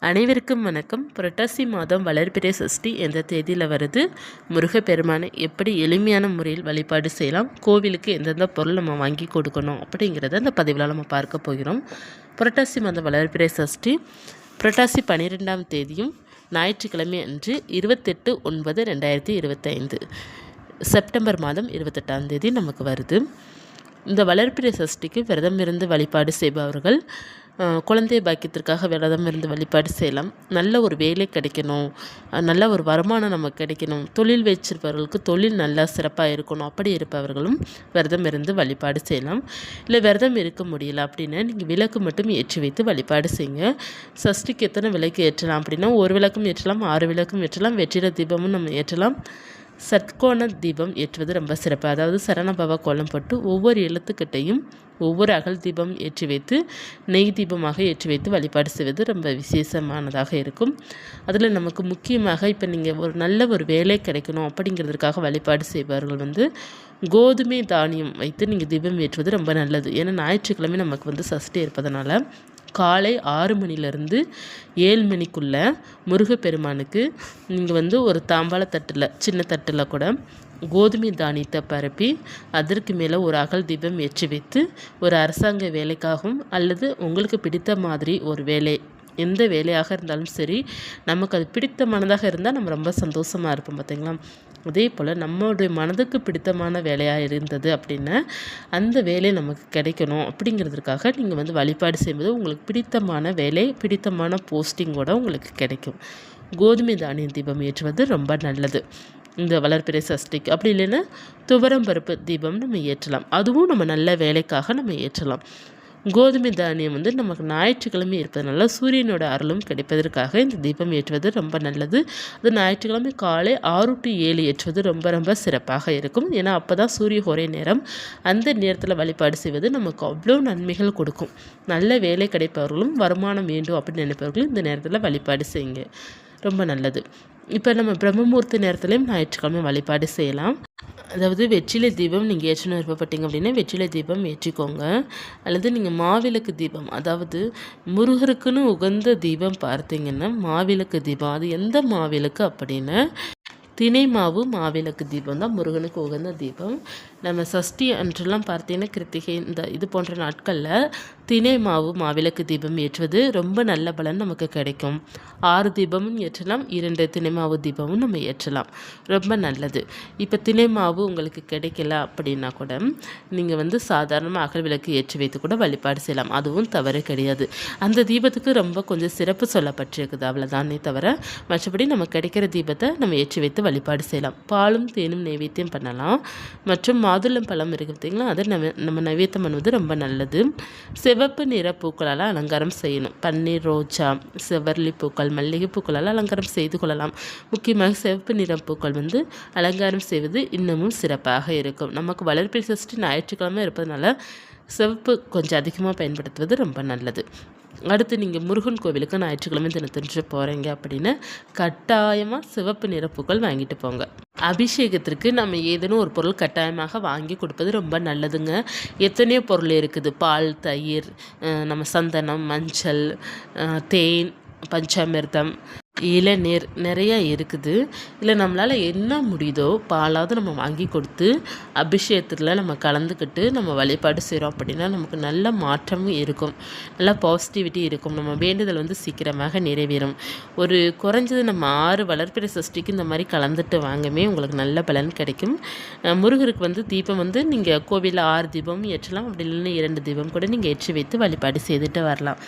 அனைவருக்கும் வணக்கம். புரட்டாசி மாதம் வளர்பிறை சஷ்டி எந்த தேதியில் வருது, முருகப்பெருமானை எப்படி எளிமையான முறையில் வழிபாடு செய்யலாம், கோவிலுக்கு எந்தெந்த பொருள் நம்ம வாங்கி கொடுக்கணும் அப்படிங்கிறத இந்த பதிவில் நம்ம பார்க்க போகிறோம். புரட்டாசி மாதம் வளர்பிறை சஷ்டி புரட்டாசி 12ஆம் தேதியும் ஞாயிற்றுக்கிழமை அன்று 28/9/2025 செப்டம்பர் மாதம் 28ஆம் தேதி நமக்கு வருது. இந்த வளர்பிறை சஷ்டிக்கு விரதம் இருந்து வழிபாடு செய்பவர்கள் குழந்தை பாக்கியத்திற்காக விரதம் இருந்து வழிபாடு செய்யலாம். நல்ல ஒரு வேலை கிடைக்கணும், நல்ல ஒரு வருமானம் நமக்கு கிடைக்கணும், தொழில் வச்சிருப்பவர்களுக்கு தொழில் நல்லா சிறப்பாக இருக்கணும், அப்படி இருப்பவர்களும் விரதம் இருந்து வழிபாடு செய்யலாம். இல்லை விரதம் இருக்க முடியல அப்படின்னா நீங்கள் விளக்கு மட்டும் ஏற்றி வைத்து வழிபாடு செய்யுங்க. சஷ்டிக்கு எத்தனை விளக்கு ஏற்றலாம் அப்படின்னா ஒரு விளக்கும் ஏற்றலாம், 6 விளக்கும் ஏற்றலாம், வெற்றிட தீபமும் நம்ம ஏற்றலாம். சட்கோண தீபம் ஏற்றுவது ரொம்ப சிறப்பு. அதாவது சரணபவ கோலம் போட்டு ஒவ்வொரு எழுத்துக்கிட்டையும் ஒவ்வொரு அகல் தீபம் ஏற்றி வைத்து நெய் தீபமாக ஏற்றி வைத்து வழிபாடு செய்வது ரொம்ப விசேஷமானதாக இருக்கும். அதில் நமக்கு முக்கியமாக இப்போ நீங்கள் ஒரு நல்ல ஒரு வேலை கிடைக்கணும் அப்படிங்கிறதுக்காக வழிபாடு செய்பவர்கள் கோதுமை தானியம் வைத்து நீங்கள் தீபம் ஏற்றுவது ரொம்ப நல்லது. ஏன்னா ஞாயிற்றுக்கிழமை நமக்கு சஷ்டி இருப்பதனால காலை 6 மணிலேருந்து 7 மணிக்குள்ளே முருகப்பெருமானுக்கு நீங்கள் ஒரு தாம்பாள தட்டில் சின்ன தட்டில் கூட கோதுமை தானியத்தை பரப்பி அதற்கு மேலே ஒரு அகல் தீபம் ஏற்றி வைத்து ஒரு அரசாங்க வேலைக்காகவும் அல்லது உங்களுக்கு பிடித்த மாதிரி ஒரு வேலை எந்த வேலையாக இருந்தாலும் சரி, நமக்கு அது பிடித்தமானதாக இருந்தால் நம்ம ரொம்ப சந்தோஷமாக இருப்போம் பார்த்தீங்களா. அதே போல் நம்மளுடைய மனதுக்கு பிடித்தமான வேலையாக இருந்தது அப்படின்னா அந்த வேலை நமக்கு கிடைக்கணும் அப்படிங்கிறதுக்காக நீங்கள் வழிபாடு செய்யும்போது உங்களுக்கு பிடித்தமான வேலை, பிடித்தமான போஸ்டிங்கோட உங்களுக்கு கிடைக்கும். கோதுமை தானிய தீபம் ஏற்றுவது ரொம்ப நல்லது இந்த வளர்பிறை சஷ்டிக்கு. அப்படி இல்லைன்னா துவரம் பருப்பு தீபம் நம்ம ஏற்றலாம், அதுவும் நம்ம நல்ல வேலைக்காக நம்ம ஏற்றலாம். கோதுமை தானியம் நமக்கு ஞாயிற்றுக்கிழமை இருப்பதனால சூரியனோட அருளும் கிடைப்பதற்காக இந்த தீபம் ஏற்றுவது ரொம்ப நல்லது. அது ஞாயிற்றுக்கிழமை காலை 6 to 7 ஏற்றுவது ரொம்ப ரொம்ப சிறப்பாக இருக்கும். ஏன்னா அப்போ தான் சூரிய ஹோரை நேரம். அந்த நேரத்தில் வழிபாடு செய்வது நமக்கு அவ்வளோ நன்மைகள் கொடுக்கும். நல்ல வேலை கிடைப்பவர்களும் வருமானம் வேண்டும் அப்படின்னு நினைப்பவர்களும் இந்த நேரத்தில் வழிபாடு செய்யுங்க, ரொம்ப நல்லது. இப்போ நம்ம பிரம்மமுகூர்த்த நேரத்துலையும் ஞாயிற்றுக்கிழமை வழிபாடு செய்யலாம். அதாவது வெற்றிலை தீபம் நீங்கள் ஏற்றணும் விருப்பப்பட்டீங்க அப்படின்னா வெற்றிலை தீபம் ஏற்றிக்கோங்க. அல்லது நீங்கள் மாவிளக்கு தீபம், அதாவது முருகருக்குன்னு உகந்த தீபம் பார்த்தீங்கன்னா மாவிளக்கு தீபம். அது எந்த மாவிளக்கு அப்படின்னா தினை மாவு மாவிளக்கு தீபம் தான் முருகனுக்கு உகந்த தீபம். நம்ம சஷ்டி அன்றெல்லாம் பார்த்தீங்கன்னா கிருத்திகை இந்த இது போன்ற நாட்களில் தினை மாவு மாவிளக்கு தீபம் ஏற்றுவது ரொம்ப நல்ல பலன் நமக்கு கிடைக்கும். 6 தீபமும் ஏற்றலாம், 2 தினை மாவு தீபமும் நம்ம ஏற்றலாம், ரொம்ப நல்லது. இப்போ தினை மாவு உங்களுக்கு கிடைக்கல அப்படின்னா கூட நீங்கள் சாதாரணமாக அகல் விளக்கு ஏற்றி வைத்து கூட வழிபாடு செய்யலாம், அதுவும் தவறு கிடையாது. அந்த தீபத்துக்கு ரொம்ப கொஞ்சம் சிறப்பு சொல்லப்பட்டிருக்குது, அவ்வளோதானே தவிர மற்றபடி நம்ம கிடைக்கிற தீபத்தை நம்ம ஏற்றி வைத்து வழிபாடு செய்யலாம். பாலும் தேனும் நைவேத்தியம் பண்ணலாம். மற்றும் மாதுளம் பழம் இருக்குது பார்த்தீங்களா, அதை நம்ம நைவேத்தியம் பண்ணுவது ரொம்ப நல்லது. சிவப்பு நிற பூக்களால் அலங்காரம் செய்யணும். பன்னீர், ரோஜா, செவ்வரளி பூக்கள், மல்லிகை பூக்களால் அலங்காரம் செய்து கொள்ளலாம். முக்கியமாக சிவப்பு நிற பூக்கள் அலங்காரம் செய்வது இன்னமும் சிறப்பாக இருக்கும். நமக்கு வளர்பிறை சஷ்டி ஞாயிற்றுக்கிழமை இருப்பதனால சிவப்பு கொஞ்சம் அதிகமாக பயன்படுத்துவது ரொம்ப நல்லது. அடுத்து நீங்கள் முருகன் கோவிலுக்கு ஞாயிற்றுக்கிழமை தினத்தன்று போகிறீங்க அப்படின்னா கட்டாயமாக சிவப்பு நிறப்பூக்கள் வாங்கிட்டு போங்க. அபிஷேகத்திற்கு நம்ம ஏதேனும் ஒரு பொருள் கட்டாயமாக வாங்கி கொடுப்பது ரொம்ப நல்லதுங்க. எத்தனையோ பொருள் இருக்குது, பால், தயிர், நம்ம சந்தனம், மஞ்சள், தேன், பஞ்சாமிர்தம், இளநீர் நிறையா இருக்குது. இல்லை நம்மளால் என்ன முடியுதோ பாலாவது நம்ம வாங்கி கொடுத்து அபிஷேகத்தில் நம்ம கலந்துக்கிட்டு நம்ம வழிபாடு செய்கிறோம் அப்படின்னா நமக்கு நல்ல மாற்றமும் இருக்கும், நல்ல பாசிட்டிவிட்டி இருக்கும். நம்ம வேண்டுதல் சீக்கிரமாக நிறைவேறும். ஒரு குறைஞ்சது நம்ம 6 வளர்பிறை சஷ்டிக்கு இந்த மாதிரி கலந்துட்டு வாங்கவே உங்களுக்கு நல்ல பலன் கிடைக்கும். முருகருக்கு தீபம் நீங்கள் கோவிலில் 6 தீபமும் ஏற்றலாம், அப்படி இல்லைன்னா 2 தீபம் கூட நீங்கள் ஏற்றி வைத்து வழிபாடு செய்துட்டு வரலாம்.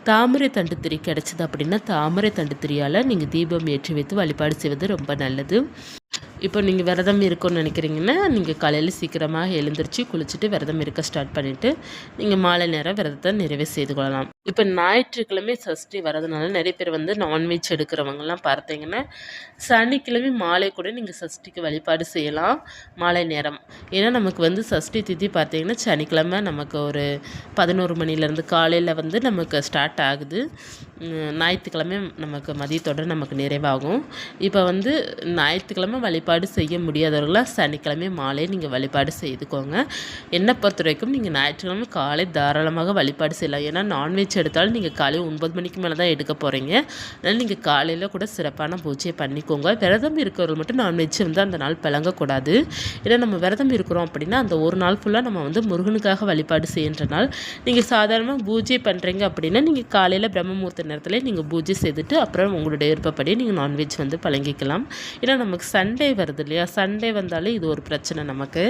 தாமரை தண்டு திரி கிடச்சிது அப்படின்னா தாமரை தண்டு திரியால் நீங்கள் தீபம் ஏற்றி வைத்து வழிபாடு செய்வது ரொம்ப நல்லது. இப்போ நீங்கள் விரதம் இருக்குன்னு நினைக்கிறீங்கன்னா நீங்கள் காலையில் சீக்கிரமாக எழுந்திரிச்சு குளிச்சுட்டு விரதம் இருக்க ஸ்டார்ட் பண்ணிவிட்டு நீங்கள் மாலை நேரம் விரதத்தை நிறைவே செய்து கொள்ளலாம். இப்போ ஞாயிற்றுக்கிழமை சஷ்டி வரதுனால நிறைய பேர் நான்வெஜ் எடுக்கிறவங்கலாம் பார்த்தீங்கன்னா சனிக்கிழமை மாலை கூட நீங்கள் சஷ்டிக்கு வழிபாடு செய்யலாம் மாலை நேரம். ஏன்னா நமக்கு சஷ்டி திதி பார்த்தீங்கன்னா சனிக்கிழமை நமக்கு ஒரு 11 மணிலேருந்து காலையில் நமக்கு ஸ்டார்ட் ஆகுது. ஞாயிற்றுக்கிழமை நமக்கு மதியத்தோடு நமக்கு நிறைவாகும். இப்போ ஞாயிற்றுக்கிழமை வழிபாடு வழிபாடு செய்ய முடியாதவர்களாக சனிக்கிழமை மாலை நீங்கள் வழிபாடு செய்துக்கோங்க. என்னை பொறுத்த வரைக்கும் நீங்கள் ஞாயிற்றுக்கிழமை காலை தாராளமாக வழிபாடு செய்யலாம். ஏன்னா நான்வெஜ் எடுத்தாலும் நீங்கள் காலை 9 மணிக்கு மேலே தான் எடுக்க போகிறீங்க. அதனால் நீங்கள் காலையில் கூட சிறப்பான பூஜையை பண்ணிக்கோங்க. விரதம் இருக்கிறவர்கள் மட்டும் நான்வெஜ் வந்து அந்த நாள் பழங்கக்கூடாது. ஏன்னா நம்ம விரதம் இருக்கிறோம் அப்படின்னா அந்த ஒரு நாள் ஃபுல்லாக நம்ம வந்து முருகனுக்காக வழிபாடு செய்கின்ற நாள். நீங்கள் சாதாரணமாக பூஜை பண்ணுறீங்க அப்படின்னா நீங்கள் காலையில் பிரம்ம முகூர்த்த நேரத்தில் நீங்கள் பூஜை செய்துட்டு அப்புறம் உங்களுடைய விருப்பப்படி நீங்கள் நான்வெஜ் வந்து பழங்கிக்கலாம். ஏன்னா நமக்கு சண்டே வருது இல்லையா, சண்டே வந்தாலே இது ஒரு பிரச்சனை நமக்கு.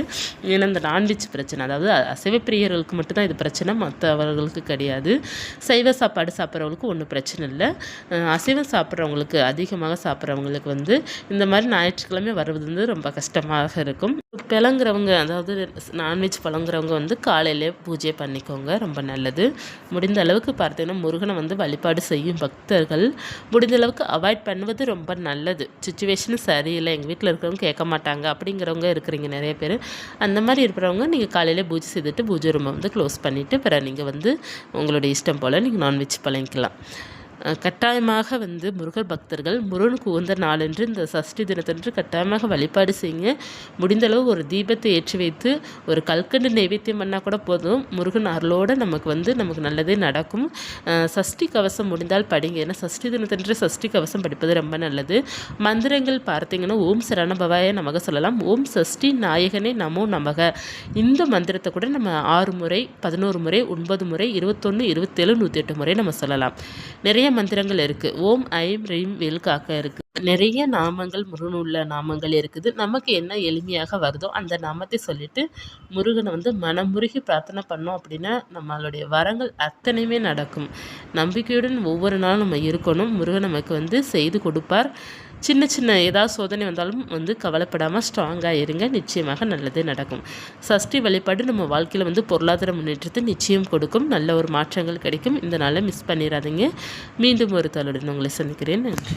ஏன்னா இந்த நான்வெஜ் பிரச்சனை, அதாவது அசைவ பிரியர்களுக்கு மட்டும்தான் இது பிரச்சனை, மற்றவர்களுக்கு கிடையாது. சைவ சாப்பாடு சாப்பிட்றவங்களுக்கு ஒன்றும் பிரச்சனை இல்லை. அசைவம் சாப்பிட்றவங்களுக்கு, அதிகமாக சாப்பிட்றவங்களுக்கு வந்து இந்த மாதிரி ஞாயிற்றுக்கிழமை வருவது வந்து ரொம்ப கஷ்டமாக இருக்கும். பழங்குறவங்க, அதாவது நான்வெஜ் பழங்குறவங்க வந்து காலையிலே பூஜை பண்ணிக்கோங்க, ரொம்ப நல்லது. முடிந்த அளவுக்கு பார்த்தீங்கன்னா முருகனை வந்து வழிபாடு செய்யும் பக்தர்கள் முடிந்த அளவுக்கு அவாய்ட் பண்ணுவது ரொம்ப நல்லது. சுச்சுவேஷன் சரியில்லை, எங்கள் வீட்டில் இருக்கிறவங்க கேட்க மாட்டாங்க அப்படிங்கிறவங்க இருக்கிறீங்க நிறைய பேர். அந்த மாதிரி இருக்கிறவங்க நீங்கள் காலையில் பூஜை செய்துட்டு பூஜை ரூமை வந்து க்ளோஸ் பண்ணிவிட்டு பிறகு நீங்கள் வந்து உங்களுடைய இஷ்டம் போல் நீங்கள் நான்வெஜ் பழங்கிக்கலாம். கட்டாயமாக வந்து முருகர் பக்தர்கள் முருகனுக்கு உகந்த நாளென்று இந்த சஷ்டி தினத்தன்று கட்டாயமாக வழிபாடு செய்யுங்க. முடிந்தளவு ஒரு தீபத்தை ஏற்றி வைத்து ஒரு கல்கண்டு நைவேத்தியம் பண்ணால் கூட போதும். முருகன் அருளோடு நமக்கு நல்லதே நடக்கும். சஷ்டி கவசம் முடிந்தால் படிங்க. ஏன்னா சஷ்டி தினத்தன்று சஷ்டி கவசம் படிப்பது ரொம்ப நல்லது. மந்திரங்கள் பார்த்தீங்கன்னா ஓம் சரணபவாய நமக சொல்லலாம். ஓம் சஷ்டி நாயகனே நமோ நமக. இந்த மந்திரத்தை கூட நம்ம 6 முறை, 11 முறை, 9 முறை, 21, 27, 108 முறை நம்ம சொல்லலாம். நிறைய மந்திரங்கள் இருக்குது. ஓம் ஐம் ரீம் வேல் காக்க இருக்குது. நிறைய நாமங்கள், முருகன் உள்ள நாமங்கள் இருக்குது. நமக்கு என்ன எளிமையாக வருதோ அந்த நாமத்தை சொல்லிட்டு முருகனை வந்து மனமுருகி பிரார்த்தனை பண்ணோம் அப்படின்னா நம்மளுடைய வரங்கள் அத்தனையுமே நடக்கும். நம்பிக்கையுடன் ஒவ்வொரு நாளும் நம்ம இருக்கணும். முருகன் நமக்கு வந்து செய்து கொடுப்பார். சின்ன ஏதாவது சோதனை வந்தாலும் வந்து கவலைப்படாமல் ஸ்ட்ராங்காக இருங்க, நிச்சயமாக நல்லதே நடக்கும். சஷ்டி வழிபாடு நம்ம வாழ்க்கையில் வந்து பொருளாதார முன்னேற்றத்தை நிச்சயம் கொடுக்கும். நல்ல ஒரு மாற்றங்கள் கிடைக்கும். இந்த நாளை மிஸ் பண்ணிடாதீங்க. மீண்டும் ஒரு தளருடன் உங்களை சந்திக்கிறேன். நன்றி.